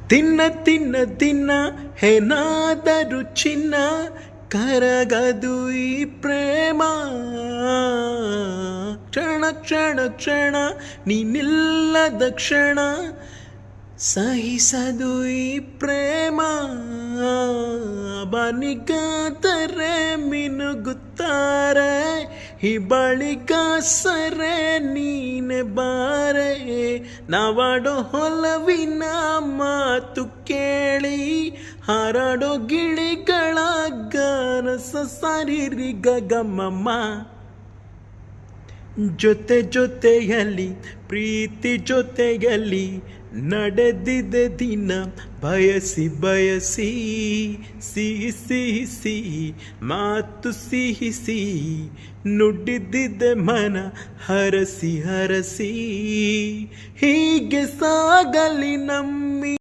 ತಿನ್ನ ತಿನ್ನ ತಿನ್ನ ಏನಾದರೂ ಚಿನ್ನ ಕರಗದು ಈ ಪ್ರೇಮ ಕ್ಷಣ ಕ್ಷಣ ಕ್ಷಣ ನೀನಿಲ್ಲದ ಕ್ಷಣ ಸಹಿಸದು ಈ ಪ್ರೇಮ ಬನಿಗಾದರೆ ಮಿನುಗುತ್ತಾರೆ ಹಿಬಳಿಗ ಸರೆ ನೀನೆ ಬಾರೆ ನಾವಾಡೋ ಹೊಲವಿನ ಮಾತು ಕೇಳಿ ಹಾರಾಡೋ ಗಿಳಿಗಳ ಗಾನ ಸರಿರಿ ಗಗಮಮ್ಮ ಜೊತೆ ಜೊತೆಯಲ್ಲಿ ಪ್ರೀತಿ ಜೊತೆಯಲ್ಲಿ ನಡೆದಿದೆ ದಿನ ಬಯಸಿ ಬಯಸಿ ಸಿಹಿ ಸಿಹಿ ಸಿಹಿ ಮಾತು ಸಿಹಿ ಸಿಹಿ ನುಡಿದಿದೆ ಮನ ಹರಸಿ ಹರಸಿ ಹೀಗೆ ಸಾಗಲಿ ನಮ್ಮಿ